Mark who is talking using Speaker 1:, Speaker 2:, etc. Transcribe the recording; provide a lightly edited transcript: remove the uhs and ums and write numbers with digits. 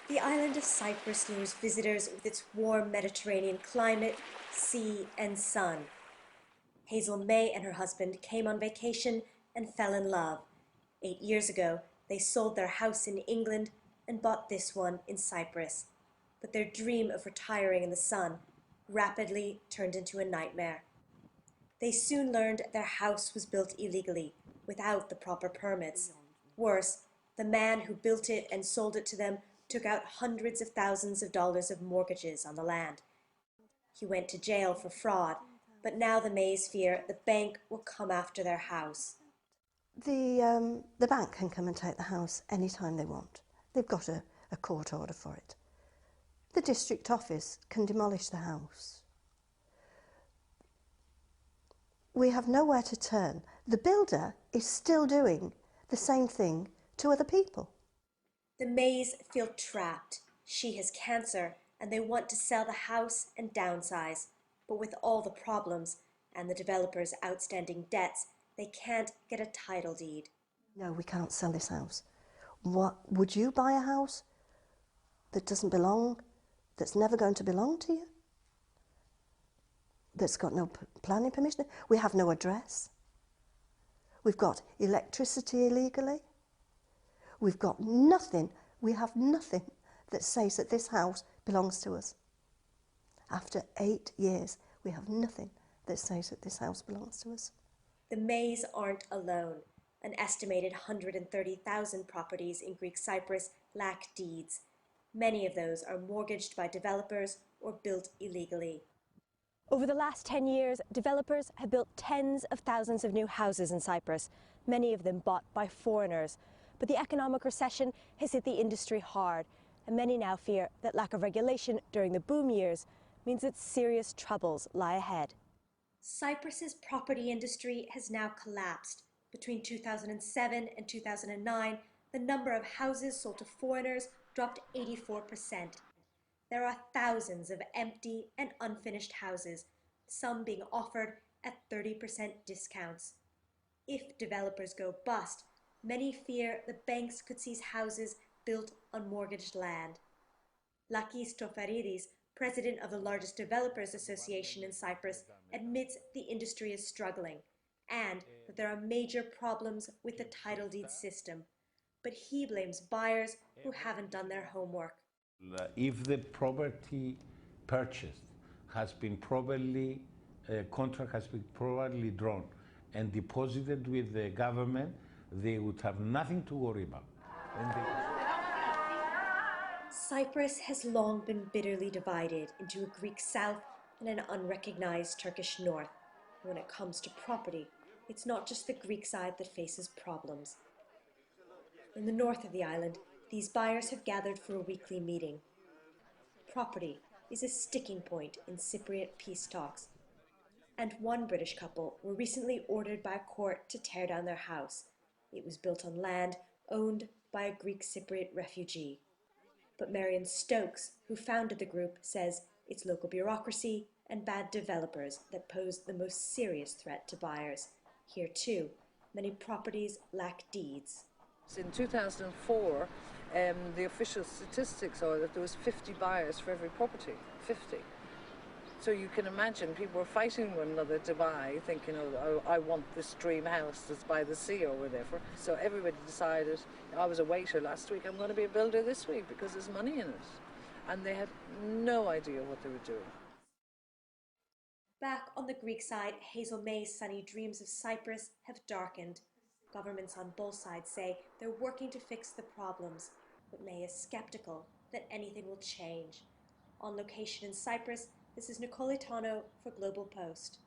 Speaker 1: The island of Cyprus lures visitors with its warm Mediterranean climate, sea, and sun. Hazel May and her husband came on vacation and fell in love. 8 years ago, they sold their house in England and bought this one in Cyprus. But their dream of retiring in the sun rapidly turned into a nightmare. They soon learned their house was built illegally, without the proper permits. Worse, the man who built it and sold it to them took out hundreds of thousands of dollars of mortgages on the land. He went to jail for fraud, but now the Mays fear the bank will come after their house.
Speaker 2: The bank can come and take the house any time they want. They've got a court order for it. The district office can demolish the house. We have nowhere to turn. The builder is still doing the same thing to other people.
Speaker 1: The Mays feel trapped. She has cancer, and they want to sell the house and downsize. But with all the problems and the developer's outstanding debts, they can't get a title deed.
Speaker 2: No, we can't sell this house. What, would you buy a house that doesn't belong, that's never going to belong to you? That's got no planning permission? We have no address. We've got electricity illegally. We've got nothing, we have nothing that says that this house belongs to us. After 8 years, we have nothing that says that this house belongs to us.
Speaker 1: The Mays aren't alone. An estimated 130,000 properties in Greek Cyprus lack deeds. Many of those are mortgaged by developers or built illegally. Over the last 10 years, developers have built tens of thousands of new houses in Cyprus, many of them bought by foreigners. But the economic recession has hit the industry hard, and many now fear that lack of regulation during the boom years means that serious troubles lie ahead. Cyprus's property industry has now collapsed. Between 2007 and 2009, the number of houses sold to foreigners dropped 84%. There are thousands of empty and unfinished houses, some being offered at 30% discounts. If developers go bust, many fear the banks could seize houses built on mortgaged land. Lakis Tofaridis, president of the largest developers association in Cyprus, admits the industry is struggling and that there are major problems with the title deed system. But he blames buyers who haven't done their homework.
Speaker 3: If the property purchased has been properly, contract has been properly drawn and deposited with the government, they would have nothing to worry about.
Speaker 1: Cyprus has long been bitterly divided into a Greek south and an unrecognized Turkish north. When it comes to property, it's not just the Greek side that faces problems. In the north of the island, these buyers have gathered for a weekly meeting. Property is a sticking point in Cypriot peace talks, and one British couple were recently ordered by a court to tear down their house. It was built on land owned by a Greek Cypriot refugee. But Marion Stokes, who founded the group, says it's local bureaucracy and bad developers that pose the most serious threat to buyers. Here too, many properties lack deeds.
Speaker 4: In 2004, the official statistics are that there was 50 buyers for every property, 50. So you can imagine people were fighting one another to buy, thinking, oh, I want this dream house that's by the sea or whatever. So everybody decided, I was a waiter last week, I'm going to be a builder this week because there's money in it. And they had no idea what they were doing.
Speaker 1: Back on the Greek side, Hazel May's sunny dreams of Cyprus have darkened. Governments on both sides say they're working to fix the problems, but May is skeptical that anything will change. On location in Cyprus, this is Nicole Itano for Global Post.